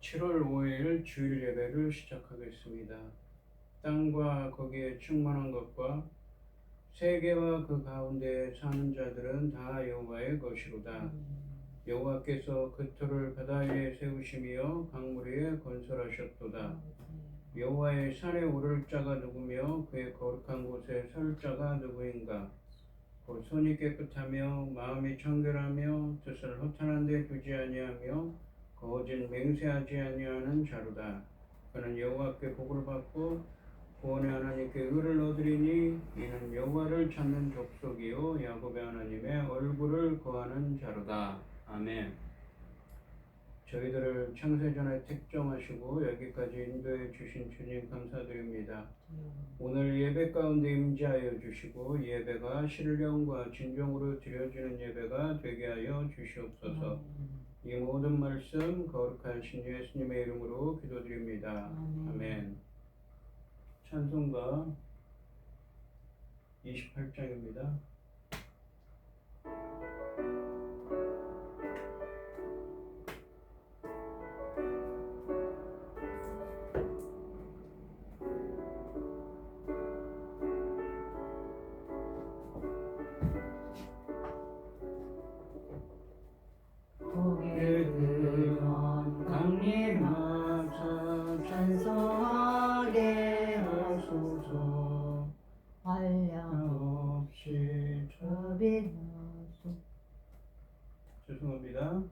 7월 5일 주일 예배를 시작하겠습니다. 땅과 거기에 충만한 것과 세계와 그 가운데 사는 자들은 다 여호와의 것이로다. 여호와께서 그 터를 바다 위에 세우시며 강물 위에 건설하셨도다. 여호와의 산에 오를 자가 누구며 그의 거룩한 곳에 설 자가 누구인가? 곧 손이 깨끗하며 마음이 청결하며 뜻을 허탄한 데 두지 아니하며 거짓 맹세하지 아니하는 자로다. 그는 여호와께 복을 받고 구원의 하나님께 의를 얻으리니 이는 여호와를 찾는 족속이요 야곱의 하나님의 얼굴을 구하는 자로다. 아멘. 저희들을 창세전에 택정하시고 여기까지 인도해 주신 주님 감사드립니다. 오늘 예배 가운데 임재하여 주시고 예배가 신령과 진정으로 드려지는 예배가 되게 하여 주시옵소서. 이 모든 말씀 거룩한 신 예수님의 이름으로 기도드립니다. 아멘. 찬송가 28장입니다. 찬송하게 하소서. 한량 없이 자비하소. 죄송합니다.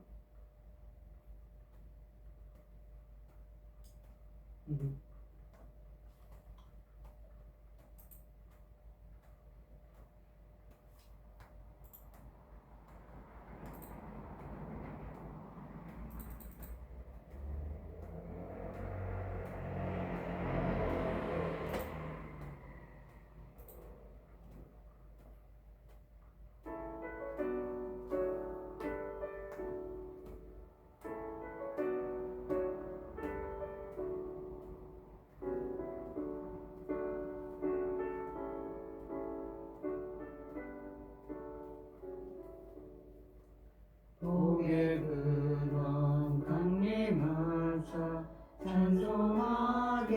복의 근원 강림하사 찬송하게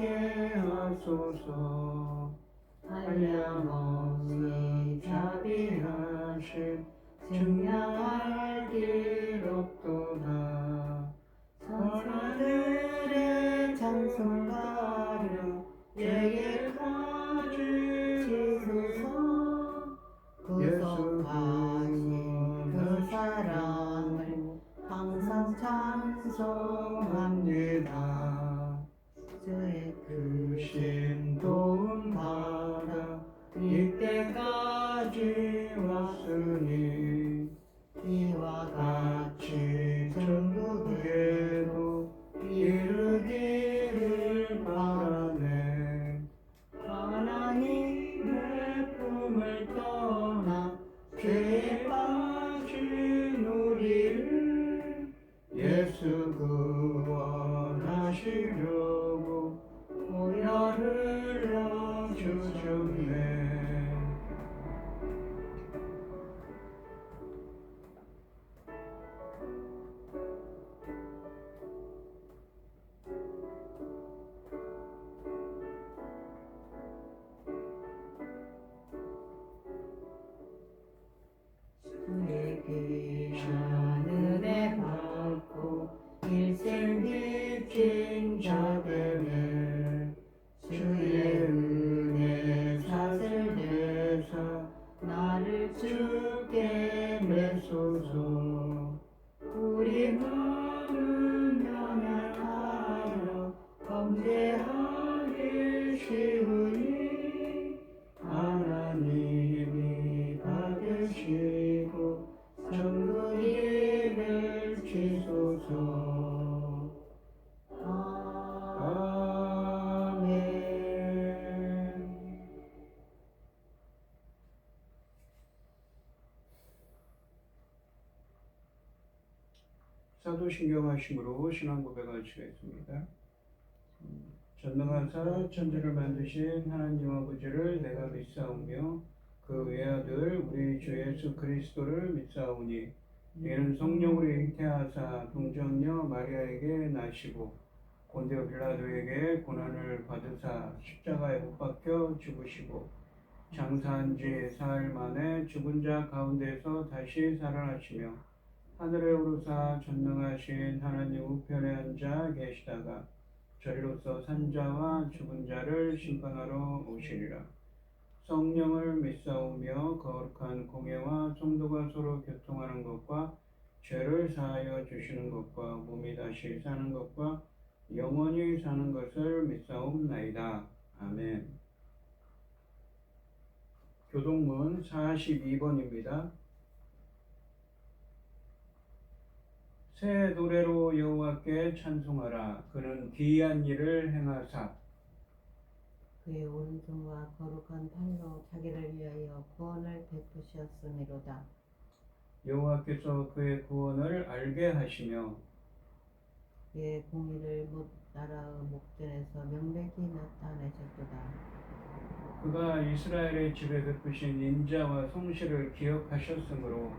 하소서. 한량없이 자비하심 증량할 길 없도다. 선하늘의 찬송가려 예게까지 지소서. 구속하신 그 사랑을 항상 찬송합니다. 주의 크신 도움 받아 이때까지 왔으니 이와 같이 전국에도 이르기를 바라네. 하나님의 품을 떠나 죄에 빠진 우리를 예수 구원하시려고 보혈을 넣어주셨네. 하늘에 받고 일생 빚진 자들을 주의 은혜 사슬 내사 나를 주께 메소서. 우리 마음은 연약하여 범죄하기 쉬우니 하나님이 받으시고 전국 예배를 지소서. 아멘. 사도신경하심으로 신앙 고백을 하시겠습니다. 전능하사 천지를 만드신 하나님 아버지를 내가 믿사오며 그 외아들 우리 주 예수 그리스도를 믿사오니 이는 성령으로 잉태하사 동정녀 마리아에게 나시고 본디오 빌라도에게 고난을 받으사 십자가에 못 박혀 죽으시고 장사한 지 사흘 만에 죽은 자 가운데서 다시 살아나시며 하늘에 오르사 전능하신 하나님 우편에 앉아 계시다가 저리로서 산자와 죽은 자를 심판하러 오시리라. 성령을 믿사오며 거룩한 공예와 성도가 서로 교통하는 것과 죄를 사하여 주시는 것과 몸이 다시 사는 것과 영원히 사는 것을 믿사옵나이다. 아멘. 교동문 42번입니다. 새 노래로 여호와께 찬송하라. 그는 기이한 일을 행하사 그의 오른손과 거룩한 팔로 자기를 위하여 구원을 베푸셨음이로다. 여호와께서 그의 구원을 알게 하시며 그의 공의를 못 나라의 목전에서 명백히 나타내셨도다. 그가 이스라엘의 집에 베푸신 인자와 성실을 기억하셨으므로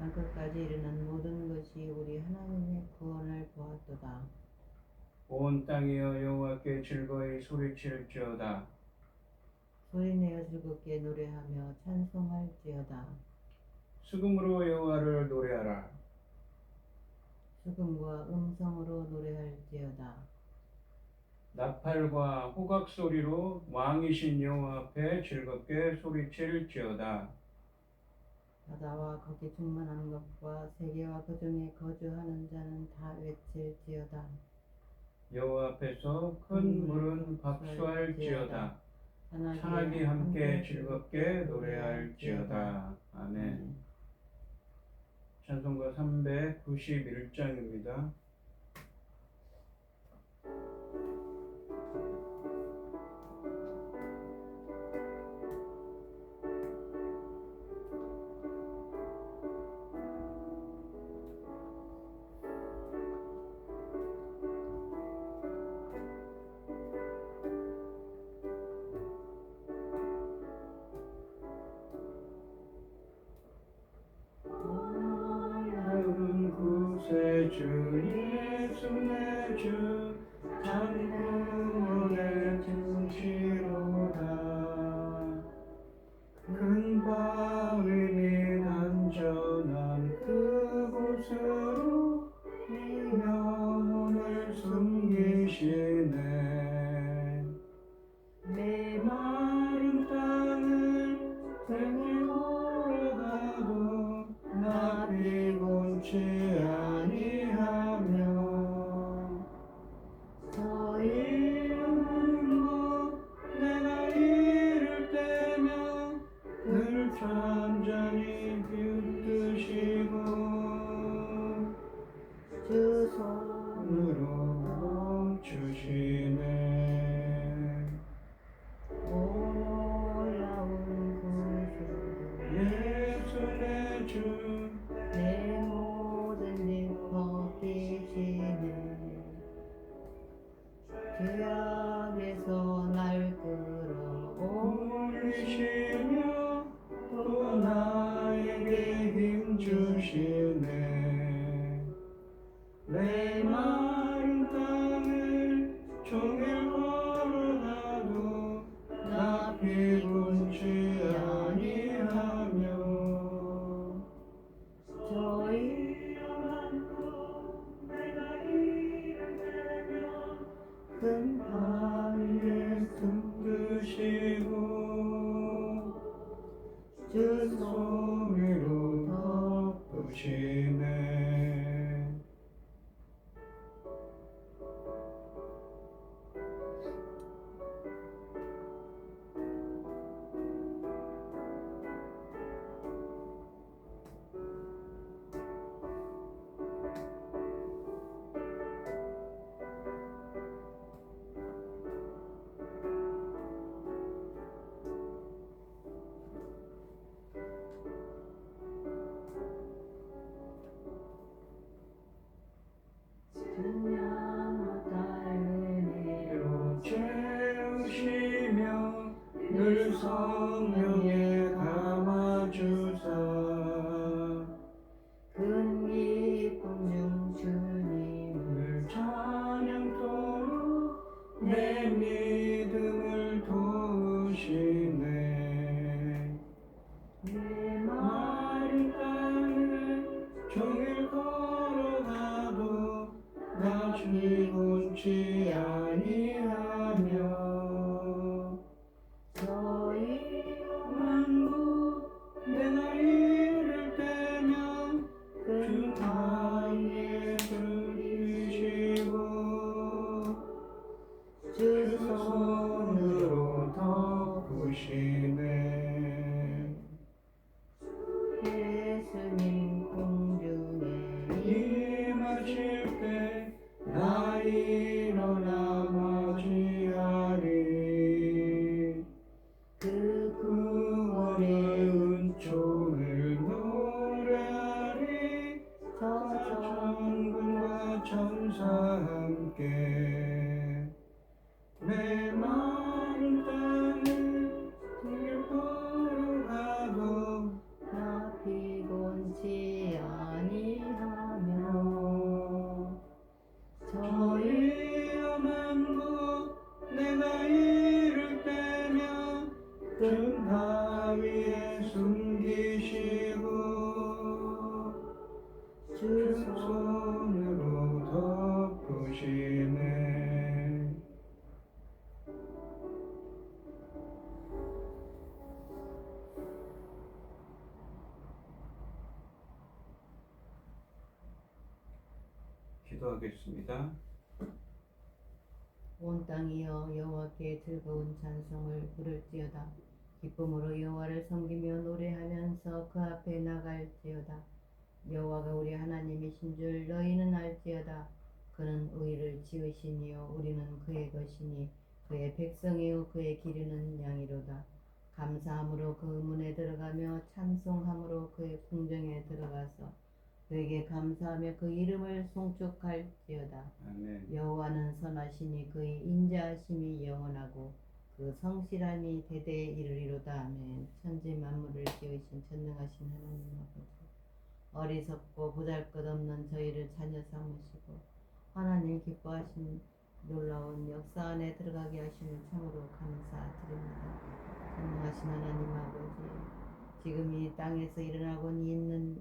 땅끝까지 이르는 모든 것이 우리 하나님의 구원을 보았도다. 온 땅이여 여호와께 즐거이 소리칠지어다. 소리내어 즐겁게 노래하며 찬송할지어다. 수금으로 여호와를 노래하라. 수금과 음성으로 노래할지어다. 나팔과 호각 소리로 왕이신 여호와 앞에 즐겁게 소리칠지어다. 바다와 거기 충만한 것과 세계와 그 중에 거주하는 자는 다 외칠지어다. 여호와 앞에서 큰 물은 박수할지어다. 산악이 함께 즐겁게 노래할지어다. 아멘. 찬송가 391장입니다. 주 예수 내 주 찬송의 주시로다. 큰 바위 및 안전한 그곳으로 영혼을 숨기시네. 내 마른 땅을 등에 걸어가도 나 피곤치 아니하며 저희 하는 것 내가 이를 때면 늘 잔잔히 비웃으시고 주 손으로 멈추시네. 올라온 예수 내 주 내 모든 일 벗기시네. 죄악에서 날 끌어올리시며 또 나에게 힘 주시네. 내 마른 땅을 종일 걸어가도 나 피곤치 아니하며 저희 영안도 내가 이를 때면 큰 바위에 숨드시고 주 소리로 덮으시네. 주님마다 은혜로 채우시며 늘 성령에 감아주사 큰 기쁨 중 주님을 늘 찬양 덮으시네. 예수님 공중에 임하실 때 나 일어나 맞이하리. 그 구원의 구원의 은총을 노래하리. 천군과 천사 함께 메마른 땅을 풍요토록 하고 나 피곤치 아니하며 저희 엄한 곳 내가 이를 때면 큰 바위에 숨기시고 주 손으로 덮으시네. 기도하겠습니다. 온 땅이여 여호와께 즐거운 찬송을 부를지어다. 기쁨으로 여호와를 섬기며 노래하면서 그 앞에 나갈지어다. 여호와가 우리 하나님이신 줄 너희는 알지어다. 그는 의를 지으시니요 우리는 그의 것이니 그의 백성이요 그의 기르는 양이로다. 감사함으로 그 문에 들어가며 찬송함으로 그의 궁정에 들어가서 그에게 감사하며 그 이름을 송축할지어다. 아멘. 여호와는 선하시니 그의 인자하심이 영원하고 그 성실함이 대대에 이르리로다. 아멘. 천지 만물을 지으신 전능하신 하나님 아버지, 어리석고 보잘것없는 저희를 자녀 삼으시고 하나님 기뻐하신 놀라운 역사 안에 들어가게 하심을 참으로 감사드립니다. 전능하신 하나님 아버지, 지금 이 땅에서 일어나고 있는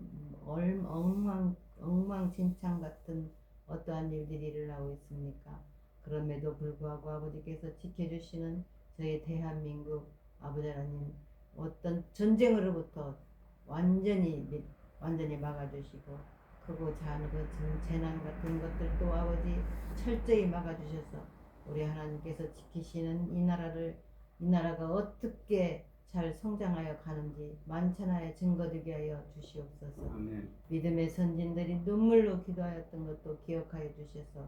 엉망진창 같은 어떠한 일들이 일어나고 있습니까? 그럼에도 불구하고 아버지께서 지켜주시는 저희 대한민국 아버지 하나님, 어떤 전쟁으로부터 완전히 막아주시고 크고 작은 재난 같은 것들도 아버지 철저히 막아주셔서 우리 하나님께서 지키시는 이 나라가 어떻게 잘 성장하여 가는지 만천하에 증거되게 하여 주시옵소서. 아멘. 믿음의 선진들이 눈물로 기도하였던 것도 기억하여 주셔서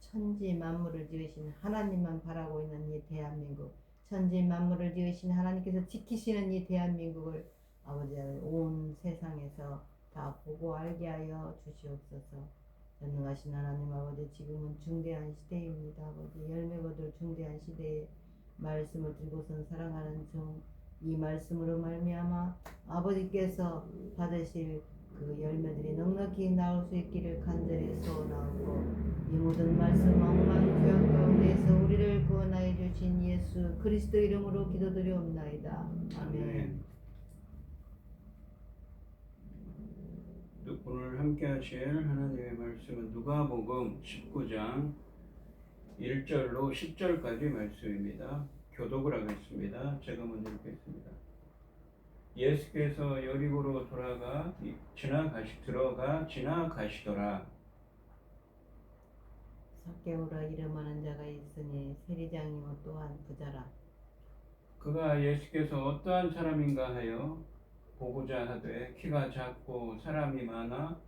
천지 만물을 지으신 하나님만 바라고 있는 이 대한민국, 천지 만물을 지으신 하나님께서 지키시는 이 대한민국을 아버지 온 세상에서 다 보고 알게 하여 주시옵소서. 전능하신 하나님 아버지, 지금은 중대한 시대입니다. 아버지, 열매 거둘 중대한 시대에 말씀을 들고선 사랑하는 이 말씀으로 말미암아 아버지께서 받으실 그 열매들이 넉넉히 나올 수 있기를 간절히 소원하고, 이 모든 말씀 엉망투영 가운데에서 우리를 구원하여 주신 예수 그리스도 이름으로 기도드리옵나이다. 아멘. 오늘 함께 하실 하나님의 말씀은 누가복음 19장 1절로 10절까지 말씀입니다. 교독을 하겠습니다. 제가 먼저 읽겠습니다. 예수께서 여리고로 지나가시더라. 삭개오라 이름하는 자가 있으니 세리장이요 또한 부자라. 그가 예수께서 어떠한 사람인가 하여 보고자 하되 키가 작고 사람이 많아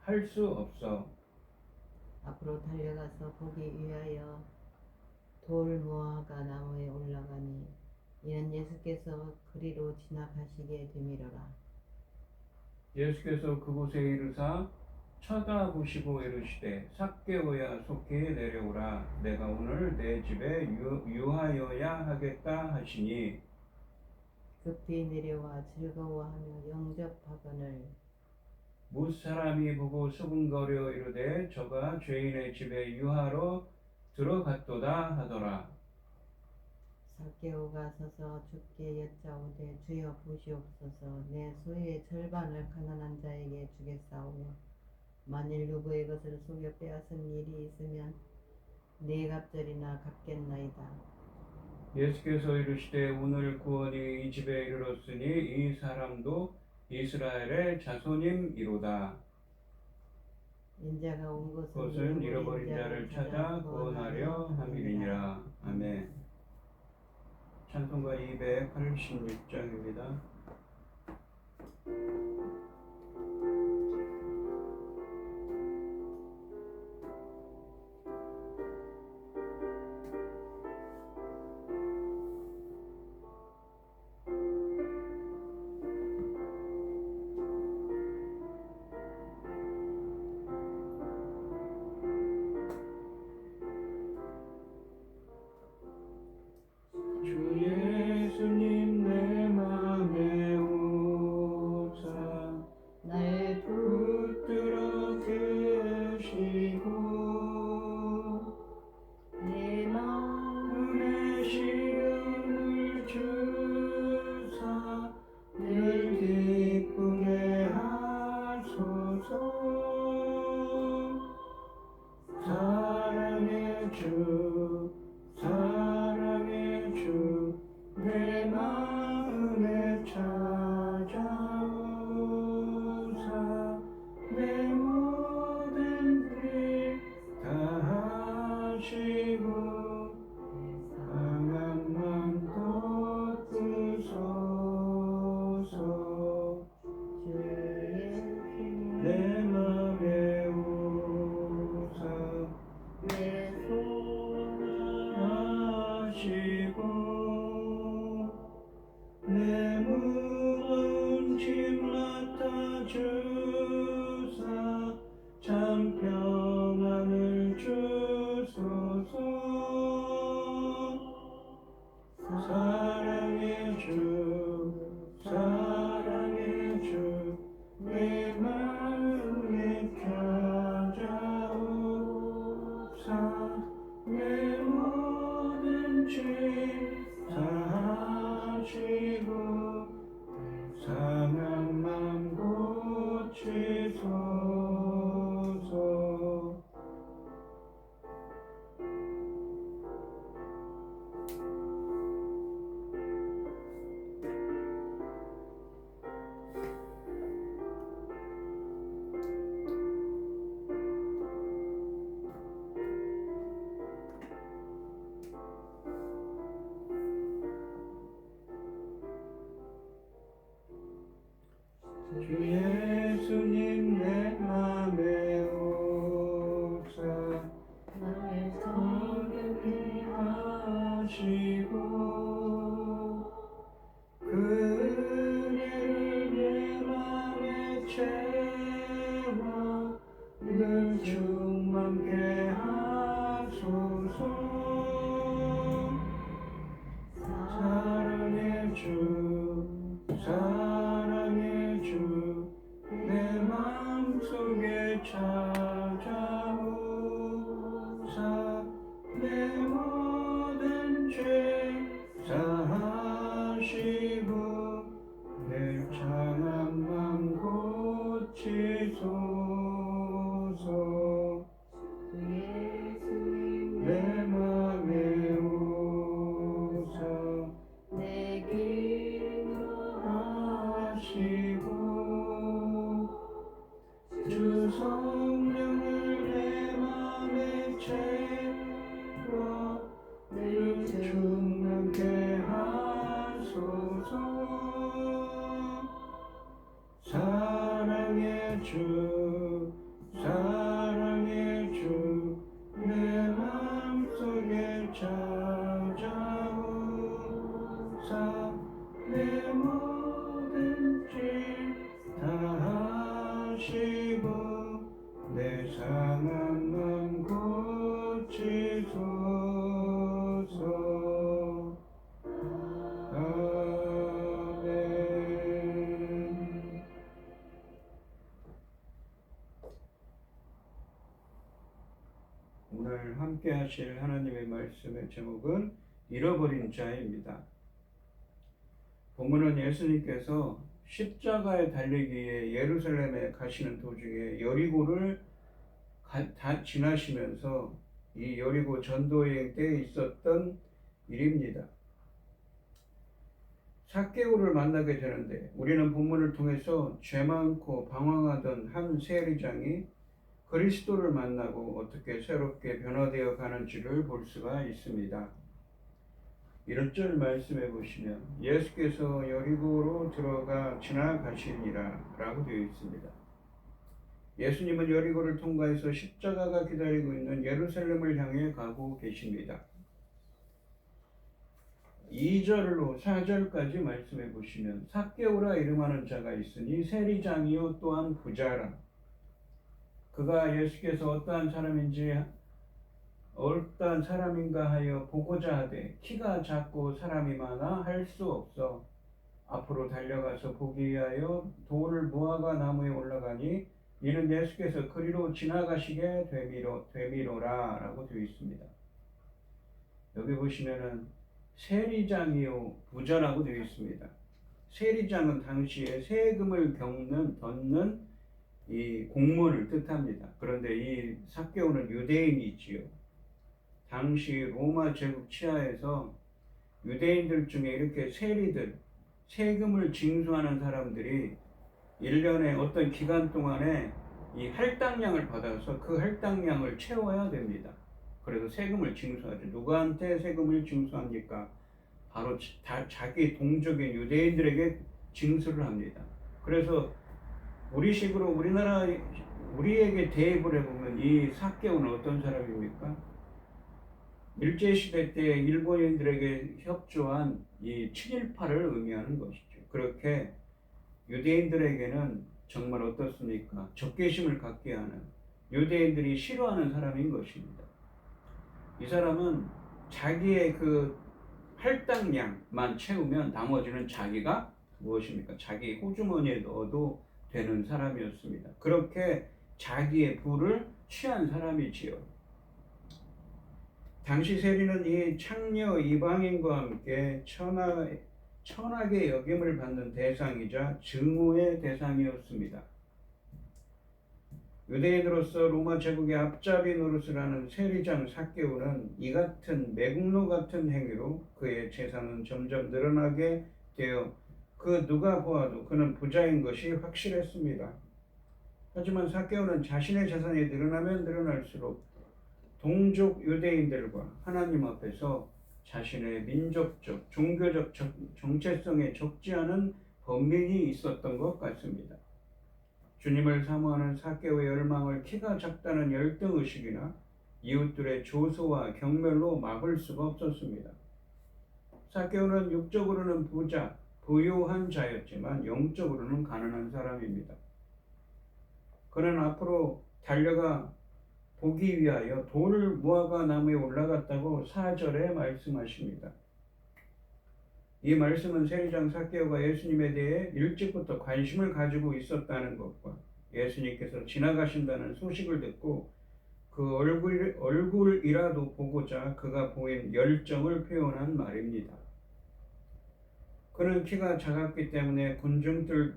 할 수 없어 앞으로 달려가서 보기 위하여 돌무화과 나무에 올라가니 이는 예수께서 그리로 지나가시게 되미로라. 예수께서 그곳에 이르사 쳐다보시고 이르시되 삭개오야 속히 내려오라. 내가 오늘 내 집에 유하여야 하겠다 하시니 급히 내려와 즐거워하며 영접하거늘 무사람이 보고 수군거려 이르되 저가 죄인의 집에 유하러 들어갔도다 하더라. 삭개오가 서서 주께 여짜오되 주여 보시옵소서. 내 소유의 절반을 가난한 자에게 주겠사오며 만일 누구의 것을 속여 빼앗은 일이 있으면 네 갑절이나 갚겠나이다. 예수께서 이르시되 오늘 구원이 이 집에 이르렀으니 이 사람도 이스라엘의 자손임이로다. 인자가 온 그것은 잃어버린 자를 찾아 구원하려 함이니라. 아멘. 찬송가 286장입니다. 주 예수님 내 맘에 오사 날 붙들어 계시고 내 마음 은혜 시름을 주사 늘 기쁘게 하소서. 사랑의 주 사랑의 주 내 마음에 찾아오사 내 모든 일 다하시고 상함만 돋구소서. 주 예수님 내 맘에 오사 내 하시고 내 무거운 짐 맡아주사 참 평안을 주소서. 사랑의 주 사랑의 주 내 마음에 찾아오사 내 모든 죄 사하시고 상한 맘 고치소서. 주 예수님 내 맘에 오사 나를 성결케 하시고 그 은혜를 내 맘에 채워 늘 충만케 하소서. 사랑의 주 사랑의 주 내 마음속에 찾아오사 내 모든 죄 사하시고 내 상한 맘 고치소서. 주 예수님 내 맘에 오사 내 기도 하시고 주 성령을 내 맘에 채워 늘 충만케 하소서. 사랑의 주 사랑의 주 내 마음속에 찾아오사 내 모든 죄 다하시고 내 상한 맘 고치소서. 아멘. 오늘 함께 하실 하나님의 말씀의 제목은 잃어버린 자입니다. 본문은 예수님께서 십자가에 달리기 위해 예루살렘에 가시는 도중에 여리고를 다 지나시면서 이 여리고 전도여행 때 있었던 일입니다. 삭개오를 만나게 되는데 우리는 본문을 통해서 죄 많고 방황하던 한 세리장이 그리스도를 만나고 어떻게 새롭게 변화되어 가는지를 볼 수가 있습니다. 1절 말씀해 보시면 예수께서 여리고로 들어가 지나가시니라 라고 되어 있습니다. 예수님은 여리고를 통과해서 십자가가 기다리고 있는 예루살렘을 향해 가고 계십니다. 2절로 4절까지 말씀해 보시면 삭개오라 이름하는 자가 있으니 세리장이요 또한 부자라. 그가 예수께서 어떠한 사람인가 하여 보고자 하되 키가 작고 사람이 많아 할 수 없어 앞으로 달려가서 보기 위하여 돌을 무화과 나무에 올라가니 이는 예수께서 그리로 지나가시게 되미로라 라고 되어 있습니다. 여기 보시면은 세리장이요 부자라고 되어 있습니다. 세리장은 당시에 세금을 걷는 이 공무원을 뜻합니다. 그런데 이 삭개오는 유대인이지요. 당시 로마 제국 치하에서 유대인들 중에 이렇게 세금을 징수하는 사람들이 1년에 어떤 기간 동안에 이 할당량을 받아서 그 할당량을 채워야 됩니다. 그래서 세금을 징수하죠. 누구한테 세금을 징수합니까? 바로 자기 동족인 유대인들에게 징수를 합니다. 그래서 우리에게 대입을 해보면 이 삭개오는 어떤 사람입니까? 일제시대 때 일본인들에게 협조한 이 친일파를 의미하는 것이죠. 그렇게 유대인들에게는 정말 어떻습니까? 적개심을 갖게 하는 유대인들이 싫어하는 사람인 것입니다. 이 사람은 자기의 그 할당량만 채우면 나머지는 자기가 무엇입니까? 자기 호주머니에 넣어도 되는 사람이었습니다. 그렇게 자기의 부를 취한 사람이지요. 당시 세리는 이 창녀 이방인과 함께 천하게 여김을 받는 대상이자 증오의 대상이었습니다. 유대인으로서 로마 제국의 앞잡이 노릇을 하는 세리장 삭개오는 이 같은 매국노 같은 행위로 그의 재산은 점점 늘어나게 되어 누가 보아도 그는 부자인 것이 확실했습니다. 하지만 삭개오는 자신의 재산이 늘어나면 늘어날수록 동족 유대인들과 하나님 앞에서 자신의 민족적, 종교적 정체성에 적지 않은 번민이 있었던 것 같습니다. 주님을 사모하는 삭개오의 열망을 키가 작다는 열등의식이나 이웃들의 조소와 경멸로 막을 수가 없었습니다. 삭개오는 육적으로는 부유한 자였지만 영적으로는 가난한 사람입니다. 그는 앞으로 달려가 보기 위하여 돌을 무화과 나무에 올라갔다고 4절에 말씀하십니다. 이 말씀은 세리장 삭개오가 예수님에 대해 일찍부터 관심을 가지고 있었다는 것과 예수님께서 지나가신다는 소식을 듣고 그 얼굴이라도 보고자 그가 보인 열정을 표현한 말입니다. 그는 키가 작았기 때문에 군중들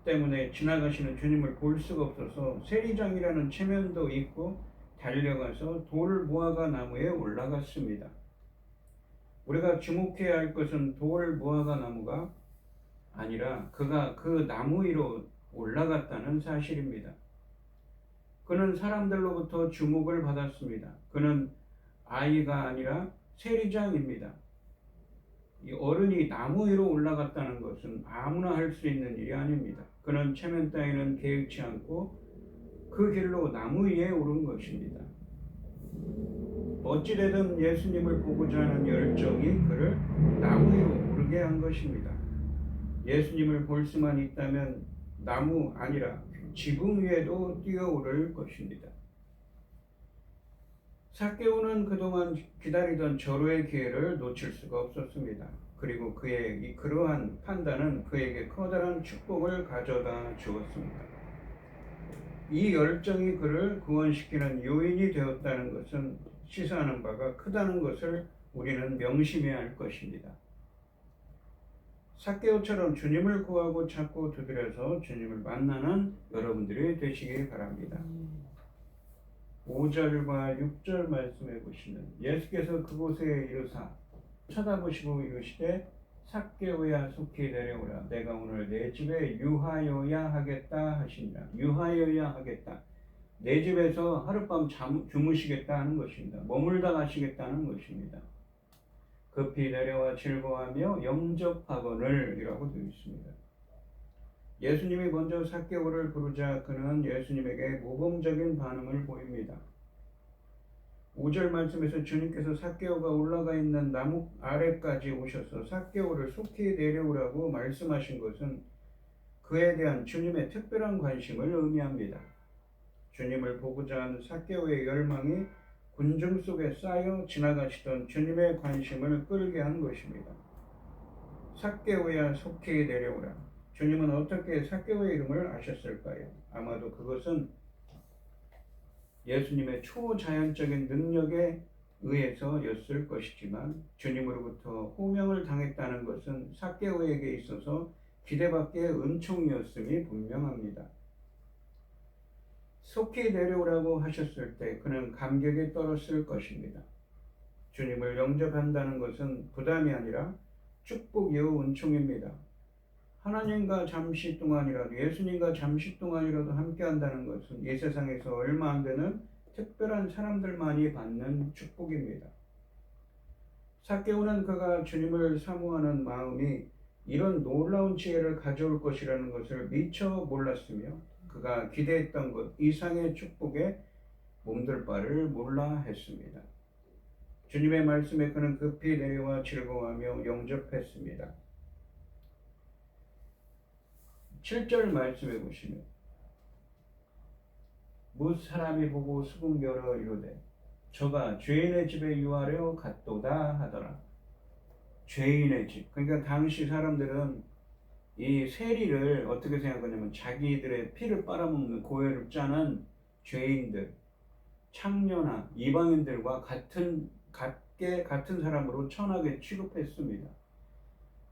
때문에 지나가시는 주님을 볼 수가 없어서 세리장이라는 체면도 있고 달려가서 돌 무화과 나무에 올라갔습니다. 우리가 주목해야 할 것은 돌 무화과 나무가 아니라 그가 그 나무 위로 올라갔다는 사실입니다. 그는 사람들로부터 주목을 받았습니다. 그는 아이가 아니라 세리장입니다. 이 어른이 나무 위로 올라갔다는 것은 아무나 할 수 있는 일이 아닙니다. 그는 체면 따위는 개의치 않고 그 길로 나무 위에 오른 것입니다. 어찌되든 예수님을 보고자 하는 열정이 그를 나무 위로 오르게 한 것입니다. 예수님을 볼 수만 있다면 나무 아니라 지붕 위에도 뛰어오를 것입니다. 삭개오는 그동안 기다리던 절호의 기회를 놓칠 수가 없었습니다. 그리고 그의 그러한 판단은 그에게 커다란 축복을 가져다 주었습니다. 이 열정이 그를 구원시키는 요인이 되었다는 것은 시사하는 바가 크다는 것을 우리는 명심해야 할 것입니다. 삭개오처럼 주님을 구하고 찾고 두드려서 주님을 만나는 여러분들이 되시길 바랍니다. 5절과 6절 말씀해 보시면 예수께서 그곳에 이르사 쳐다보시고 이르시되 삭개오야 속히 내려오라. 내가 오늘 내 집에 유하여야 하겠다 하시니라. 유하여야 하겠다. 내 집에서 하룻밤 주무시겠다 하는 것입니다. 머물다 가시겠다는 것입니다. 급히 내려와 즐거워하며 영접하거늘 이라고 되어 있습니다. 예수님이 먼저 삭개오를 부르자 그는 예수님에게 모범적인 반응을 보입니다. 5절 말씀에서 주님께서 삭개오가 올라가 있는 나무 아래까지 오셔서 삭개오를 속히 내려오라고 말씀하신 것은 그에 대한 주님의 특별한 관심을 의미합니다. 주님을 보고자 하는 삭개오의 열망이 군중 속에 쌓여 지나가시던 주님의 관심을 끌게 한 것입니다. 삭개오야 속히 내려오라. 주님은 어떻게 삭개오의 이름을 아셨을까요? 아마도 그것은 예수님의 초자연적인 능력에 의해서였을 것이지만 주님으로부터 호명을 당했다는 것은 삭개오에게 있어서 기대밖의 은총이었음이 분명합니다. 속히 내려오라고 하셨을 때 그는 감격에 떨었을 것입니다. 주님을 영접한다는 것은 부담이 아니라 축복이요 은총입니다. 하나님과 잠시 동안이라도 예수님과 잠시 동안이라도 함께 한다는 것은 이 세상에서 얼마 안 되는 특별한 사람들만이 받는 축복입니다. 삭개오는 그가 주님을 사모하는 마음이 이런 놀라운 지혜를 가져올 것이라는 것을 미처 몰랐으며 그가 기대했던 것 이상의 축복에 몸둘 바를 몰라 했습니다. 주님의 말씀에 그는 급히 내려와 즐거워하며 영접했습니다. 7절 말씀해 보시면 뭇 사람이 보고 수군결어 이르되 저가 죄인의 집에 유하려 갔도다 하더라. 죄인의 집. 그러니까 당시 사람들은 이 세리를 어떻게 생각하냐면 자기들의 피를 빨아먹는 고혈을 짜는 죄인들, 창녀나 이방인들과 같은 사람으로 천하게 취급했습니다.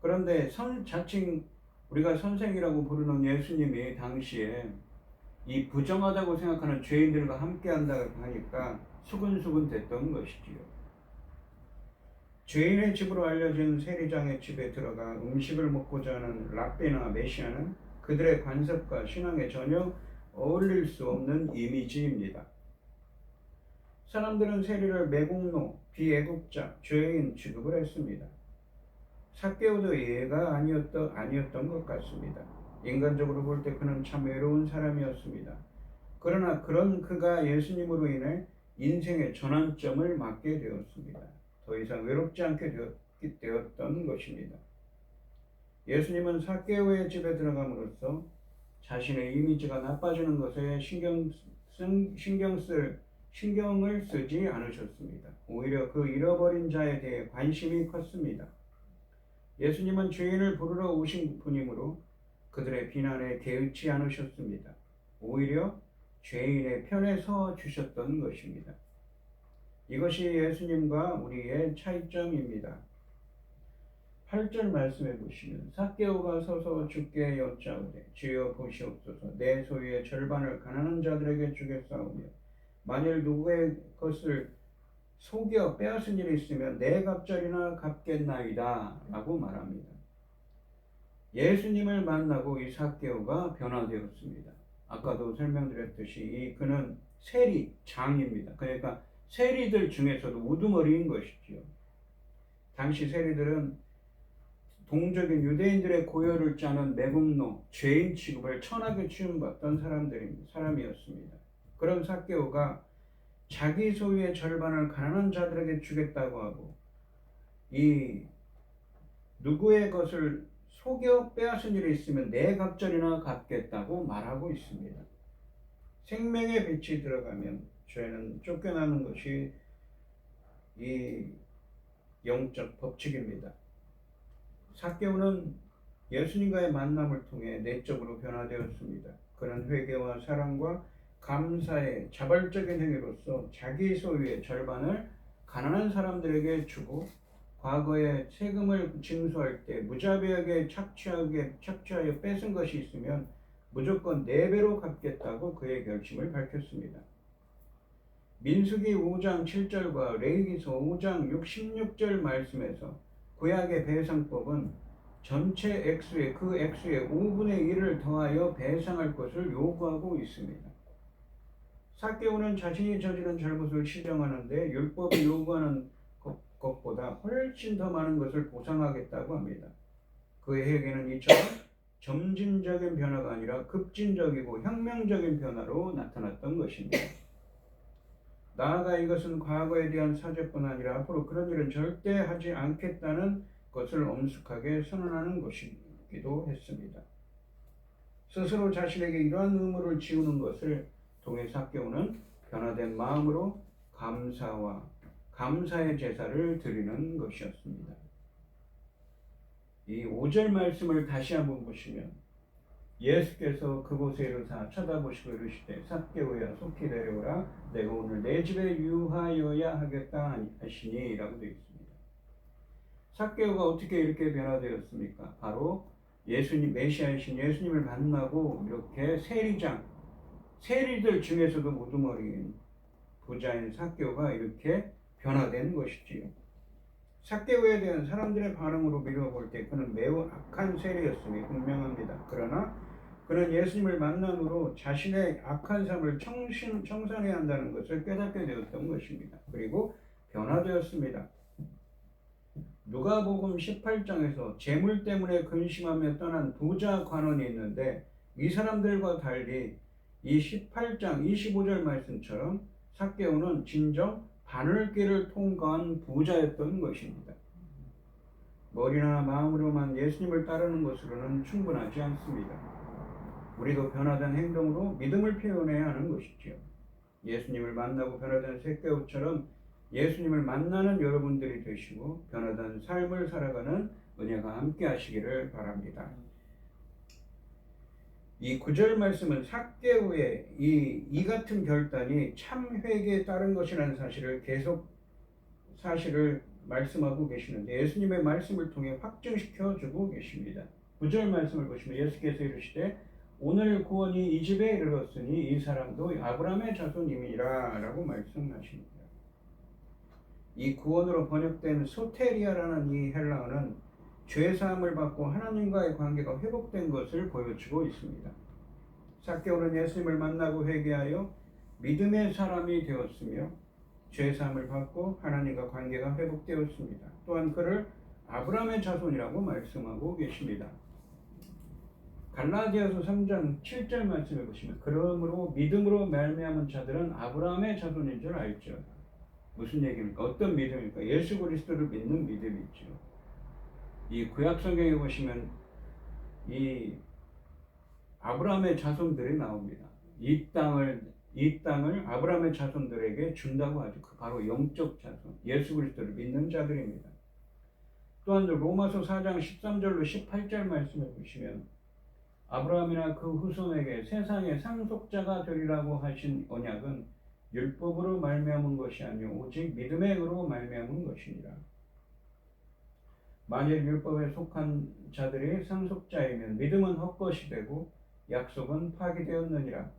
그런데 자칭 우리가 선생이라고 부르는 예수님이 당시에 이 부정하다고 생각하는 죄인들과 함께 한다고 하니까 수근수근 됐던 것이지요. 죄인의 집으로 알려진 세리장의 집에 들어가 음식을 먹고자 하는 랍비나 메시아는 그들의 관습과 신앙에 전혀 어울릴 수 없는 이미지입니다. 사람들은 세리를 매국노, 비애국자, 죄인 취급을 했습니다. 삭개오도 예가 아니었던 것 같습니다. 인간적으로 볼 때 그는 참 외로운 사람이었습니다. 그러나 그가 예수님으로 인해 인생의 전환점을 맞게 되었습니다. 더 이상 외롭지 않게 되었던 것입니다. 예수님은 삭개오의 집에 들어감으로써 자신의 이미지가 나빠지는 것에 신경을 쓰지 않으셨습니다. 오히려 그 잃어버린 자에 대해 관심이 컸습니다. 예수님은 죄인을 부르러 오신 분이므로 그들의 비난에 개의치 않으셨습니다. 오히려 죄인의 편에 서 주셨던 것입니다. 이것이 예수님과 우리의 차이점입니다. 8절 말씀해 보시면 삭개오가 서서 주께 여짜오되 주여 보시옵소서 내 소유의 절반을 가난한 자들에게 주겠사오며 만일 누구의 것을 속여 빼앗은 일이 있으면 내 갑절이나 갚겠나이다 라고 말합니다. 예수님을 만나고 이 삭개오가 변화되었습니다. 아까도 설명드렸듯이 그는 세리장입니다. 그러니까 세리들 중에서도 우두머리인 것이지요. 당시 세리들은 동적인 유대인들의 고혈을 짜는 매국노, 죄인 취급을 천하게 취급받던 사람이었습니다. 그런 삭개오가 자기 소유의 절반을 가난한 자들에게 주겠다고 하고 이 누구의 것을 속여 빼앗은 일이 있으면 내 갑절이나 갚겠다고 말하고 있습니다. 생명의 빛이 들어가면 죄는 쫓겨나는 것이 이 영적 법칙입니다. 삭개오는 예수님과의 만남을 통해 내적으로 변화되었습니다. 그는 회개와 사랑과 감사의 자발적인 행위로서 자기 소유의 절반을 가난한 사람들에게 주고 과거에 세금을 징수할 때 무자비하게 착취하여 뺏은 것이 있으면 무조건 4배로 갚겠다고 그의 결심을 밝혔습니다. 민수기 5장 7절과 레위기서 5장 16절 말씀에서 구약의 배상법은 전체 액수의 그 액수의 5분의 1을 더하여 배상할 것을 요구하고 있습니다. 삭개오는 자신이 저지른 잘못을 시정하는데 율법이 요구하는 것보다 훨씬 더 많은 것을 보상하겠다고 합니다. 그에게는 이처럼 점진적인 변화가 아니라 급진적이고 혁명적인 변화로 나타났던 것입니다. 나아가 이것은 과거에 대한 사죄뿐 아니라 앞으로 그런 일은 절대 하지 않겠다는 것을 엄숙하게 선언하는 것이기도 했습니다. 스스로 자신에게 이러한 의무를 지우는 것을 통해 삭개오는 변화된 마음으로 감사의 제사를 드리는 것이었습니다. 이 5절 말씀을 다시 한번 보시면 예수께서 그곳에 이르사 쳐다보시고 이르시되 삭개오야 속히 내려오라 내가 오늘 내 집에 유하여야 하겠다 하시니 라고 되어 있습니다. 삭개오가 어떻게 이렇게 변화되었습니까? 바로 예수님 메시아이신 예수님을 만나고 이렇게 세리들 중에서도 우두머리인 부자인 삭개오가 이렇게 변화된 것이지요. 삭개오에 대한 사람들의 반응으로 미뤄볼 때 그는 매우 악한 세리였음이 분명합니다. 그러나 그는 예수님을 만남으로 자신의 악한 삶을 청산해야 한다는 것을 깨닫게 되었던 것입니다. 그리고 변화되었습니다. 누가복음 18장에서 재물 때문에 근심하며 떠난 부자 관원이 있는데 이 사람들과 달리 이 18장 25절 말씀처럼 삭개오는 진정 바늘길을 통과한 부자였던 것입니다. 머리나 마음으로만 예수님을 따르는 것으로는 충분하지 않습니다. 우리도 변화된 행동으로 믿음을 표현해야 하는 것이지요. 예수님을 만나고 변화된 삭개오처럼 예수님을 만나는 여러분들이 되시고 변화된 삶을 살아가는 은혜가 함께 하시기를 바랍니다. 이 9절 말씀은 삭개오의 이 같은 결단이 참 회개에 따른 것이라는 사실을 말씀하고 계시는데 예수님의 말씀을 통해 확증시켜 주고 계십니다. 9절 말씀을 보시면 예수께서 이르시되 오늘 구원이 이 집에 이르렀으니 이 사람도 아브라함의 자손임이라 라고 말씀하십니다. 이 구원으로 번역된 소테리아라는 이 헬라어는 죄사함을 받고 하나님과의 관계가 회복된 것을 보여주고 있습니다. 삭개오는 예수님을 만나고 회개하여 믿음의 사람이 되었으며 죄사함을 받고 하나님과 관계가 회복되었습니다. 또한 그를 아브라함의 자손이라고 말씀하고 계십니다. 갈라디아서 3장 7절 말씀해 보시면 그러므로 믿음으로 말미암은 자들은 아브라함의 자손인 줄 알죠. 무슨 얘기입니까? 어떤 믿음입니까? 예수 그리스도를 믿는 믿음이죠. 이 구약 성경에 보시면 이 아브라함의 자손들이 나옵니다. 이 땅을 아브라함의 자손들에게 준다고 하죠. 그 바로 영적 자손, 예수 그리스도를 믿는 자들입니다. 또한 로마서 4장 13절로 18절 말씀을 보시면 아브라함이나 그 후손에게 세상의 상속자가 되리라고 하신 언약은 율법으로 말미암은 것이 아니요 오직 믿음의 의로 말미암은 것이니라. 만일 율법에 속한 자들이 상속자이면 믿음은 헛것이 되고 약속은 파기되었느니라.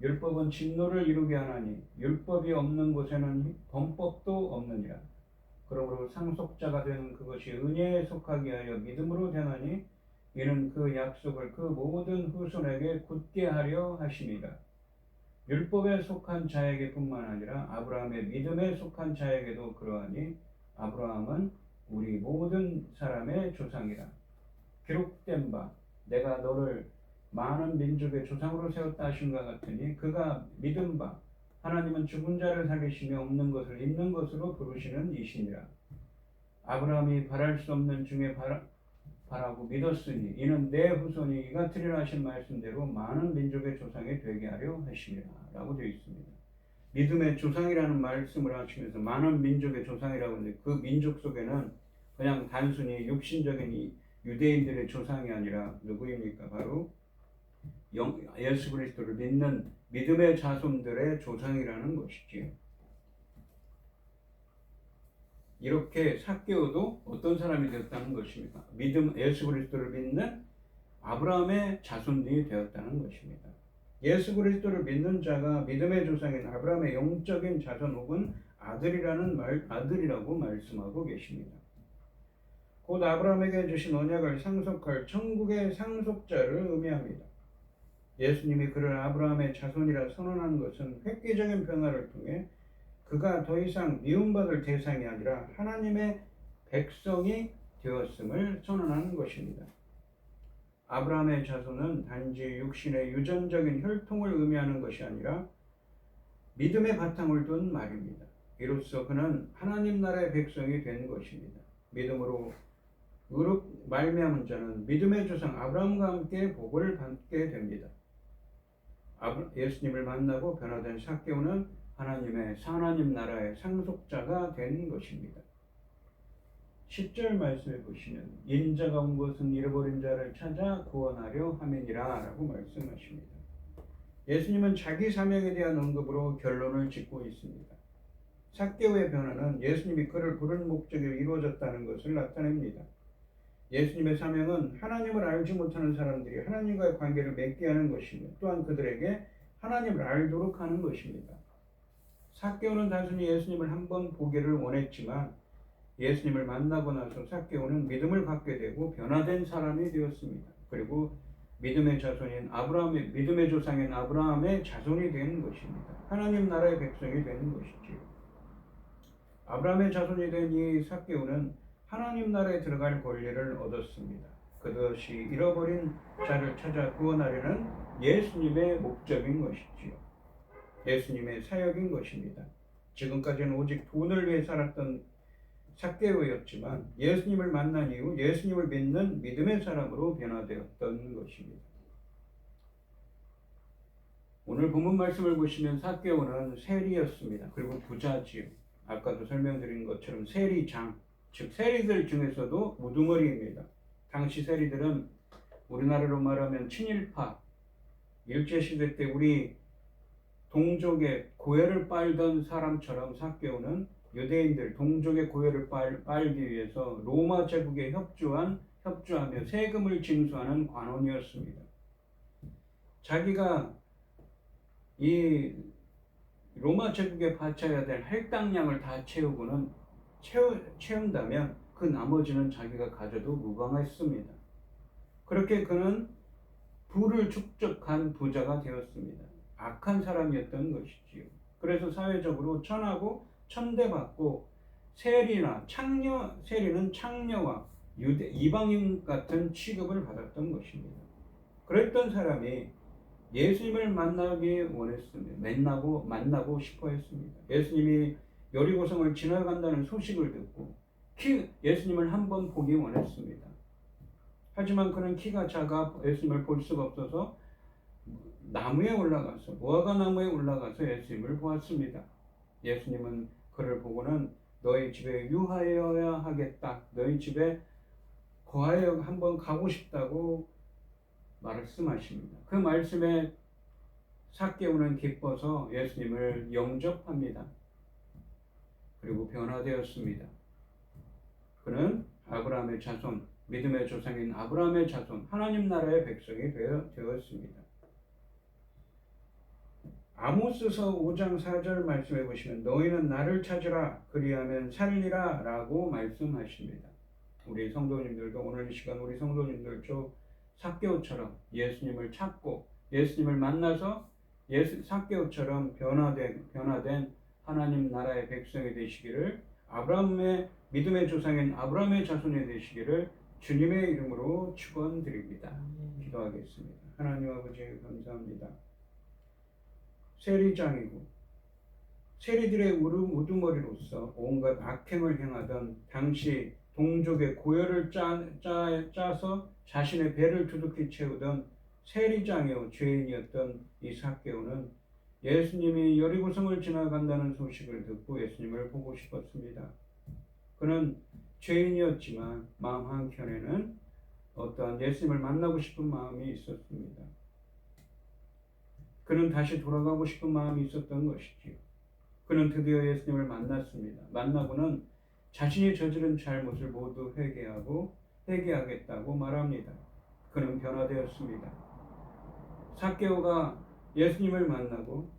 율법은 진노를 이루게 하나니 율법이 없는 곳에는 범법도 없느니라. 그러므로 상속자가 되는 그것이 은혜에 속하게 하여 믿음으로 되나니 이는 그 약속을 그 모든 후손에게 굳게 하려 하심이다. 율법에 속한 자에게 뿐만 아니라 아브라함의 믿음에 속한 자에게도 그러하니 아브라함은 우리 모든 사람의 조상이라. 기록된 바 내가 너를 많은 민족의 조상으로 세웠다 하신것 같으니 그가 믿은 바 하나님은 죽은 자를 살리시며 없는 것을 있는 것으로 부르시는 이시니라. 아브라함이 바랄 수 없는 중에 바라고 믿었으니 이는 내 후손이 이 같으리라 하신 말씀대로 많은 민족의 조상이 되게 하려 하심이라 라고 되어 있습니다. 믿음의 조상이라는 말씀을 하시면서 많은 민족의 조상이라고 하는데 그 민족 속에는 그냥 단순히 육신적인 유대인들의 조상이 아니라 누구입니까? 바로 예수 그리스도를 믿는 믿음의 자손들의 조상이라는 것이지요. 이렇게 삭개오도 어떤 사람이 되었다는 것입니까? 예수 그리스도를 믿는 아브라함의 자손이 되었다는 것입니다. 예수 그리스도를 믿는 자가 믿음의 조상인 아브라함의 영적인 자손 혹은 아들이라고 말씀하고 계십니다. 곧 아브라함에게 주신 언약을 상속할 천국의 상속자를 의미합니다. 예수님이 그를 아브라함의 자손이라 선언한 것은 획기적인 변화를 통해 그가 더 이상 미움받을 대상이 아니라 하나님의 백성이 되었음을 선언하는 것입니다. 아브라함의 자손은 단지 육신의 유전적인 혈통을 의미하는 것이 아니라 믿음의 바탕을 둔 말입니다. 이로써 그는 하나님 나라의 백성이 된 것입니다. 믿음으로 말미암은 자는 믿음의 조상 아브라함과 함께 복을 받게 됩니다. 예수님을 만나고 변화된 삭개오는 하나님 나라의 상속자가 된 것입니다. 10절 말씀해 보시면 인자가 온 것은 잃어버린 자를 찾아 구원하려 함이니라 라고 말씀하십니다. 예수님은 자기 사명에 대한 언급으로 결론을 짓고 있습니다. 삭개오의 변화는 예수님이 그를 부른 목적이 이루어졌다는 것을 나타냅니다. 예수님의 사명은 하나님을 알지 못하는 사람들이 하나님과의 관계를 맺게 하는 것이며 또한 그들에게 하나님을 알도록 하는 것입니다. 삭개오는 단순히 예수님을 한번 보기를 원했지만 예수님을 만나고 나서 삭개오는 믿음을 갖게 되고 변화된 사람이 되었습니다. 그리고 믿음의 조상인 아브라함의 자손이 되는 것입니다. 하나님 나라의 백성이 되는 것이지요. 아브라함의 자손이 된 이 삭개오는 하나님 나라에 들어갈 권리를 얻었습니다. 그것이 잃어버린 자를 찾아 구원하려는 예수님의 목적인 것이지요. 예수님의 사역인 것입니다. 지금까지는 오직 돈을 위해 살았던 삭개오였지만 예수님을 만난 이후 예수님을 믿는 믿음의 사람으로 변화되었던 것입니다. 오늘 본문 말씀을 보시면 삭개오는 세리였습니다. 그리고 부자지요. 아까도 설명드린 것처럼 세리장, 즉 세리들 중에서도 우두머리입니다. 당시 세리들은 우리나라로 말하면 친일파, 일제시대 때 우리 동족의 고열을 빨던 사람처럼 삭개오는 유대인들 동족의 고열을 빨기 위해서 로마 제국에 협조하며 세금을 징수하는 관원이었습니다. 자기가 이 로마 제국에 바쳐야 될 할당량을 다 채운다면 그 나머지는 자기가 가져도 무방했습니다. 그렇게 그는 부를 축적한 부자가 되었습니다. 악한 사람이었던 것이지요. 그래서 사회적으로 천하고 천대받고 세리는 창녀와 이방인 같은 취급을 받았던 것입니다. 그랬던 사람이 예수님을 만나고 싶어 했습니다. 예수님이 여리고성을 지나간다는 소식을 듣고 예수님을 한번 보기 원했습니다. 하지만 그는 키가 작아 예수님을 볼 수가 없어서 무화과 나무에 올라가서 예수님을 보았습니다. 예수님은 그를 보고는 너희 집에 유하여야 하겠다. 너희 집에 거하여 한번 가고 싶다고 말씀하십니다. 그 말씀에 삭개오는 기뻐서 예수님을 영접합니다. 그리고 변화되었습니다. 그는 아브라함의 자손, 믿음의 조상인 아브라함의 자손, 하나님 나라의 백성이 되었습니다. 아모스서 5장 4절 말씀해 보시면 너희는 나를 찾으라 그리하면 살리라 라고 말씀하십니다. 우리 성도님들도 오늘 이 시간 우리 성도님들도 삭개오처럼 예수님을 찾고 예수님을 만나서 삭개오처럼 변화된 하나님 나라의 백성이 되시기를 아브라함의 믿음의 조상인 아브라함의 자손이 되시기를 주님의 이름으로 축원드립니다. 기도하겠습니다. 하나님 아버지 감사합니다. 세리장이고 세리들의 우두머리로서 온갖 악행을 행하던 당시 동족의 고열을 짜서 자신의 배를 두둑히 채우던 세리장이요 죄인이었던 이 삭개오는 예수님이 여리고성을 지나간다는 소식을 듣고 예수님을 보고 싶었습니다. 그는 죄인이었지만 마음 한켠에는 어떠한 예수님을 만나고 싶은 마음이 있었습니다. 그는 다시 돌아가고 싶은 마음이 있었던 것이지요. 그는 드디어 예수님을 만났습니다. 만나고는 자신이 저지른 잘못을 모두 회개하겠다고 말합니다. 그는 변화되었습니다. 삭개오가 예수님을 만나고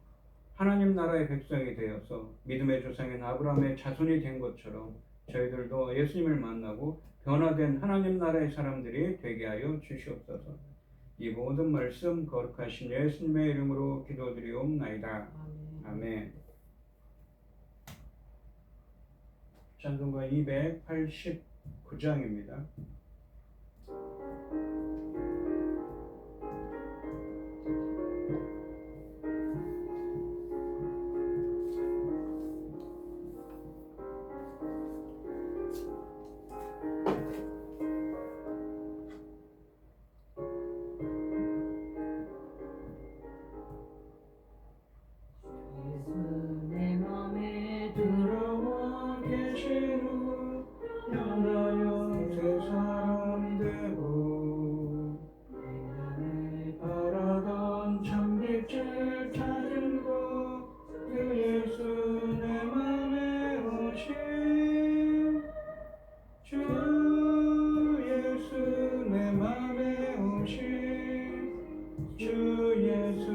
하나님 나라의 백성이 되어서 믿음의 조상인 아브라함의 자손이 된 것처럼 저희들도 예수님을 만나고 변화된 하나님 나라의 사람들이 되게 하여 주시옵소서. 이 모든 말씀 거룩하신 예수님의 이름으로 기도드리옵나이다. 아멘. 찬송가 289장입니다. 내 맘에 들어와 계신 후 변하여 새 사람 되고 나를 바라던 참 빛을 찾은 곳 그 예수 내 맘에 오신 주 예수 내 맘에 오신 주 예수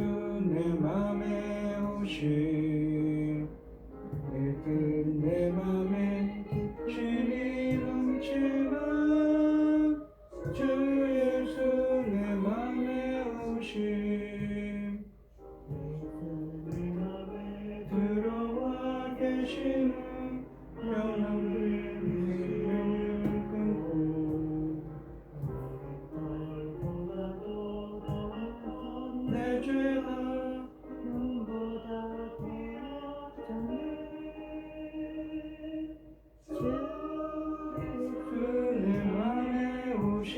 내 맘에 오신 내 맘에 신이 넘치는 주 예수 내 맘에 오신 내 맘에 들어와 계시는 변함된 생명을 끊고 떨고라도 더한 내 죄가 눈보다 되었네 주 내 맘에 오신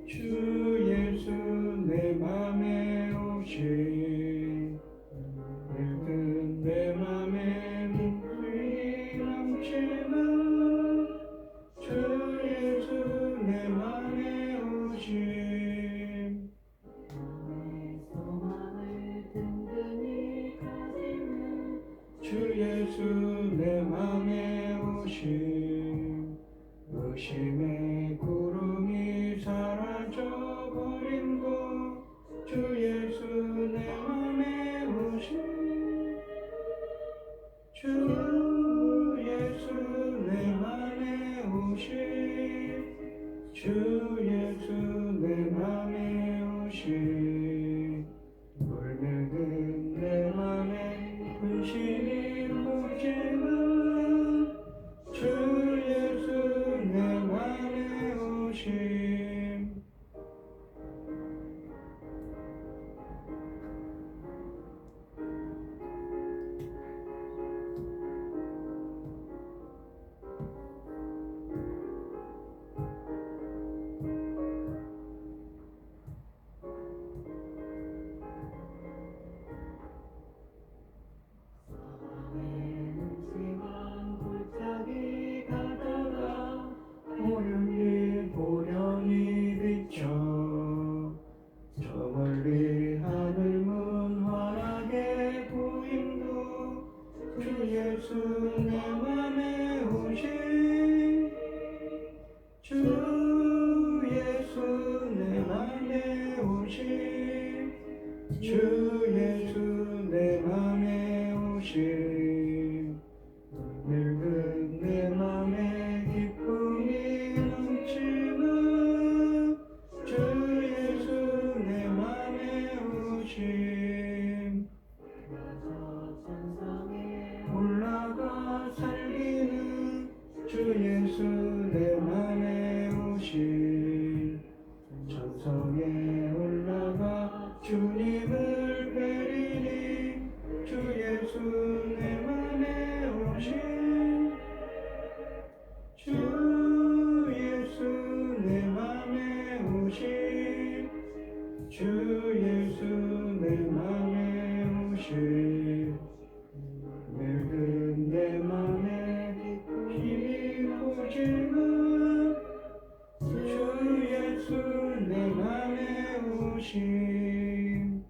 주 예수 내 맘에 오신 늙은 내 맘에 눈물이 넘치는 주 예수 내 맘에 오신 내 소망을 든든히 가지는 주 예수 내 맘에 오신 의심의 구름이 사라져 버린 곳 주 예수 내 맘에 오신 주 예수 내 맘에 오신 주 예수 내 맘에 오신 물밀든 내 맘에 근심이 묻지는 주 예수 내 맘에 오신 시간 골짜기 가다가 오련히 보련히 비쳐 저 멀리 하늘 문 환하게 보인도 주 예수 내 맘에 오신 주 예수 내 맘에 오신 주 예수 내 맘에 오신 늙은 내 맘에 기쁨이 넘치는 주 예수 내 맘에 오신 나서 천상에 올라가 살기는 주 예수 내 맘에 오신 천성에 올라가 주님을 뵈리니 주 예수 내 맘에 오신 주 예수 내 맘에 오신 주 예수 내 맘에 오신 늙은 내 맘에 힘이 부지는 주 예수 내 맘에 오신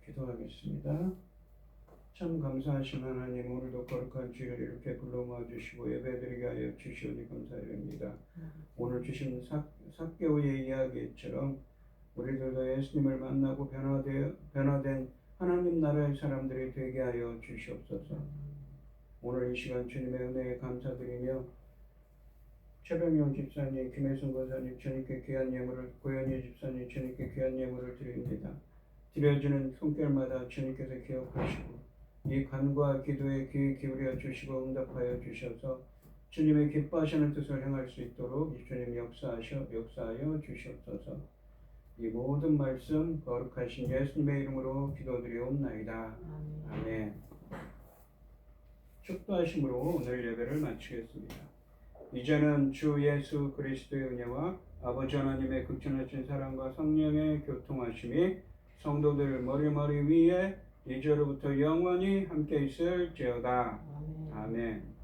기도하겠습니다. 참 감사하신 하나님, 오늘도 거룩한 주를 이렇게 불러 모아주시고 예배드리게 하여 주시오니 감사드립니다. 오늘 주신 삭개오의 이야기처럼 우리들도 예수님을 만나고 변화된 하나님 나라의 사람들이 되게 하여 주시옵소서. 오늘 이 시간 주님의 은혜에 감사드리며 최병영 집사님, 김혜순 권사님 주님께 귀한 예물을, 고현희 집사님 주님께 귀한 예물을 드립니다. 드려지는 손길마다 주님께서 기억하시고 이 간과 기도에 귀 기울여 주시고 응답하여 주셔서 주님의 기뻐하시는 뜻을 행할 수 있도록 주님 역사하여 주시옵소서. 이 모든 말씀 거룩하신 예수님의 이름으로 기도드리옵나이다. 아멘. 축도하심으로 오늘 예배를 마치겠습니다. 이제는 주 예수 그리스도의 은혜와 아버지 하나님의 극진하신 사랑과 성령의 교통하심이 성도들 머리 위에 이제로부터 영원히 함께 있을지어다. 아멘.